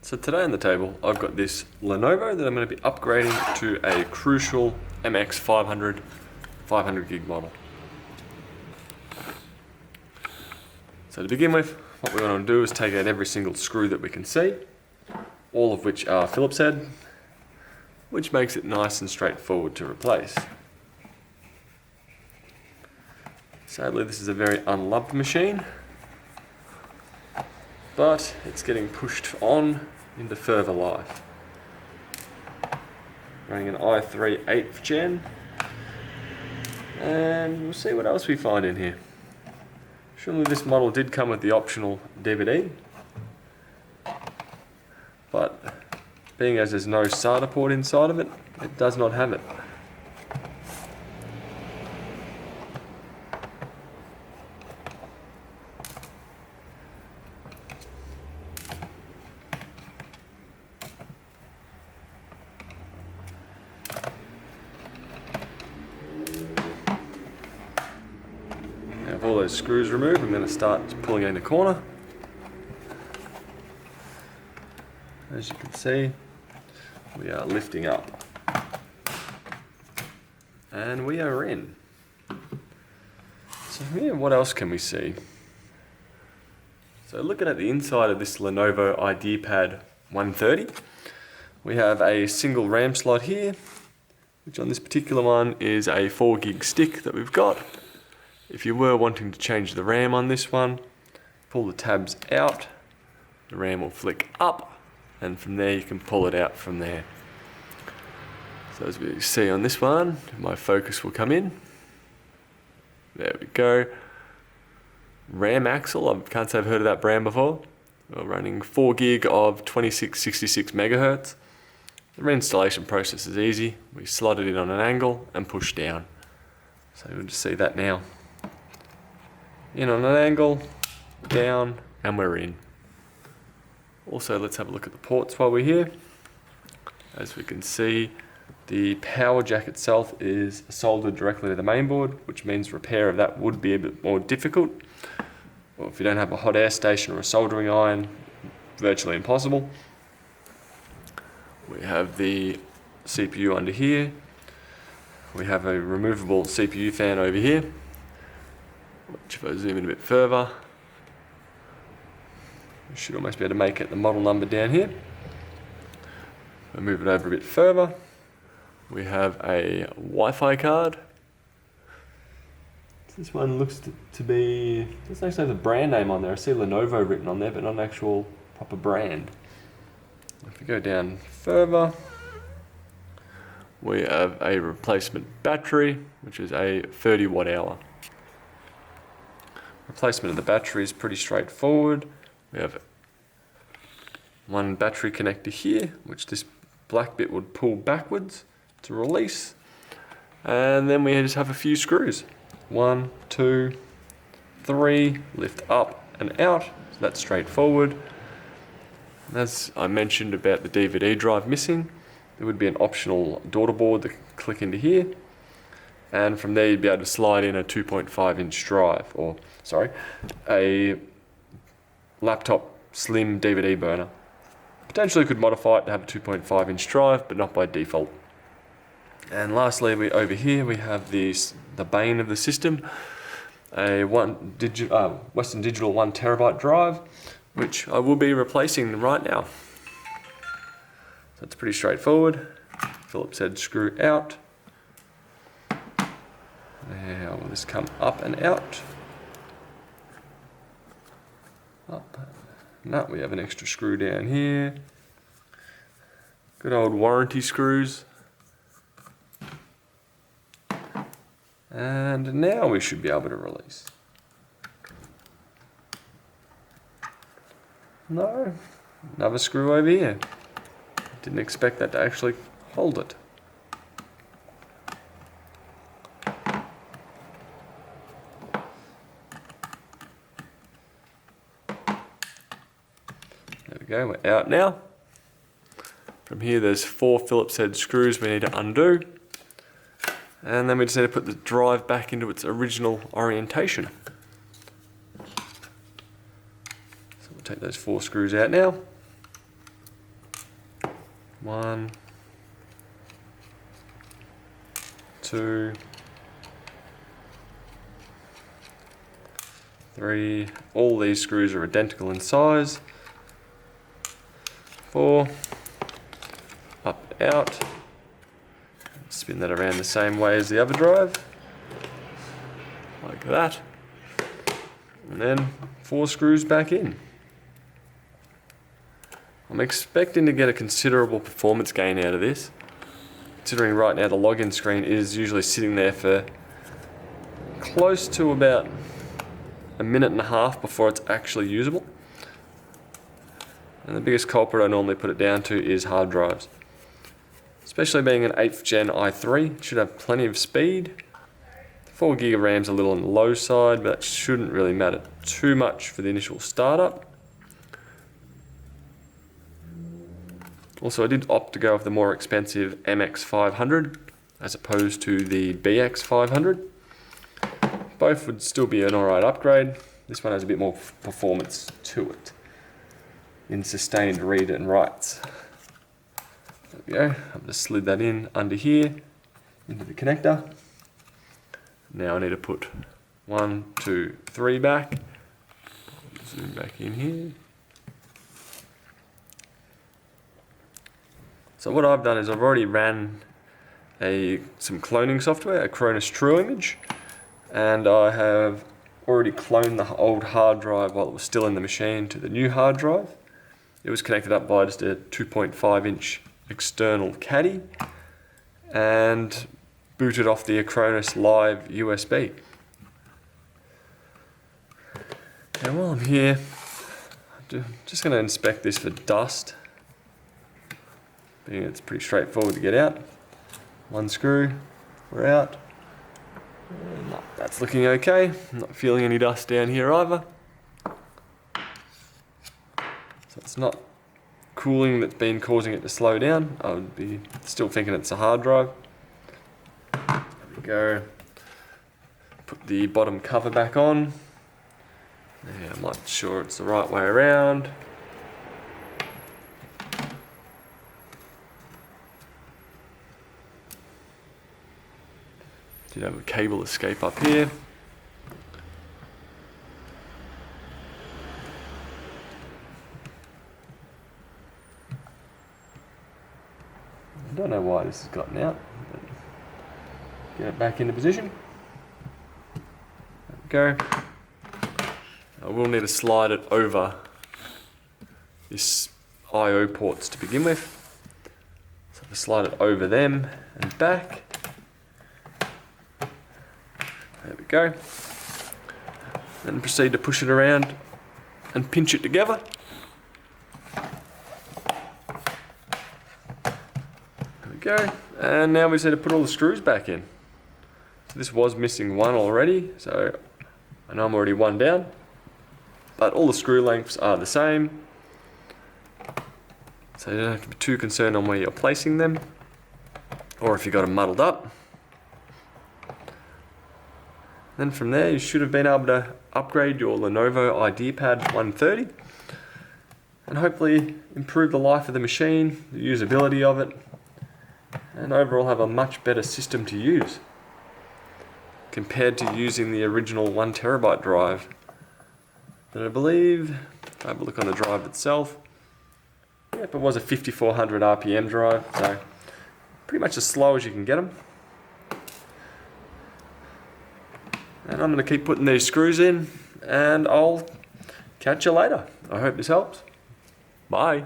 So today on the table, I've got this Lenovo that I'm going to be upgrading to a Crucial MX500 500 gig model. So to begin with, what we're going to do is take out every single screw that we can see, all of which are Phillips head, which makes it nice and straightforward to replace. Sadly, this is a very unloved machine, but it's getting pushed on into further life. Running an i3 8th gen, and we'll see what else we find in here. Surely this model did come with the optional DVD, but being as there's no SATA port inside of it, it does not have it. Now with all those screws removed, I'm going to start pulling in the corner. As you can see, we are lifting up, and we are in. So here, what else can we see? So looking at the inside of this Lenovo ideapad 130, we have a single RAM slot here, which on this particular one is a 4 gig stick that we've got. If you were wanting to change the RAM on this one, pull the tabs out, the RAM will flick up, and from there you can pull it out from there. So as we see on this one, my focus will come in. There we go. RAM axle, I can't say I've heard of that brand before. We're running 4 gig of 2666 megahertz. The reinstallation process is easy. We slot it in on an angle and push down. So you'll just see that now. In on an angle, down, and we're in. Also, let's have a look at the ports while we're here. As we can see, the power jack itself is soldered directly to the mainboard, which means repair of that would be a bit more difficult. Well, if you don't have a hot air station or a soldering iron, virtually impossible. We have the CPU under here. We have a removable CPU fan over here, which if I zoom in a bit further, we should almost be able to make it the model number down here. We'll move it over a bit further. We have a Wi-Fi card. This one looks to be, doesn't actually have the brand name on there. I see Lenovo written on there, but not an actual proper brand. If we go down further, we have a replacement battery, which is a 30 watt hour. Replacement of the battery is pretty straightforward. We have one battery connector here, which this black bit would pull backwards to release. And then we just have a few screws. 1, 2, 3, lift up and out. So that's straightforward. As I mentioned about the DVD drive missing, there would be an optional daughter board that can click into here. And from there you'd be able to slide in a 2.5 inch drive, or sorry, a laptop slim DVD burner. Potentially could modify it to have a 2.5 inch drive, but not by default. And lastly, over here we have the bane of the system, a Western Digital 1 terabyte drive, which I will be replacing right now. So it's pretty straightforward. Phillips head screw out. Now we'll just come up and out. Up. No, we have an extra screw down here. Good old warranty screws. And now we should be able to release. No, another screw over here. Didn't expect that to actually hold it. There we go, we're out now. From here there's 4 Phillips head screws we need to undo. And then we just need to put the drive back into its original orientation. So we'll take those 4 screws out now. 1, 2, 3. All these screws are identical in size. 4. Up, out. Spin that around the same way as the other drive. Like that. And then 4 screws back in. I'm expecting to get a considerable performance gain out of this, considering right now the login screen is usually sitting there for close to about a minute and a half before it's actually usable. And the biggest culprit I normally put it down to is hard drives. Especially being an 8th gen i3, it should have plenty of speed. 4 gig of RAM's a little on the low side, but that shouldn't really matter too much for the initial startup. Also, I did opt to go with the more expensive MX500 as opposed to the BX500. Both would still be an alright upgrade. This one has a bit more performance to it in sustained read and writes. There we go. I've just slid that in under here into the connector. Now I need to put 1, 2, 3 back. Zoom back in here. So what I've done is I've already ran some cloning software, a Cronus True Image, and I have already cloned the old hard drive while it was still in the machine to the new hard drive. It was connected up by just a 2.5 inch external caddy and booted off the Acronis Live USB. And while I'm here, I'm just going to inspect this for dust. Being it's pretty straightforward to get out. 1 screw, we're out. And that's looking okay. I'm not feeling any dust down here either. So it's not cooling that's been causing it to slow down. I would be still thinking it's a hard drive. There we go. Put the bottom cover back on. Yeah, I'm not sure it's the right way around. Did have a cable escape up here. I don't know why this has gotten out, but get it back into position. There we go. I will need to slide it over this I/O ports to begin with. So I slide it over them and back. There we go. Then proceed to push it around and pinch it together. There we go. And now we just need to put all the screws back in. So this was missing one already, so I know I'm already one down. But all the screw lengths are the same. So you don't have to be too concerned on where you're placing them, or if you got them muddled up. Then from there, you should have been able to upgrade your Lenovo IdeaPad 130 and hopefully improve the life of the machine, the usability of it, and overall have a much better system to use compared to using the original 1TB drive. But I believe, if I have a look on the drive itself, yep, it was a 5400 RPM drive, so pretty much as slow as you can get them. And I'm going to keep putting these screws in, and I'll catch you later. I hope this helps. Bye.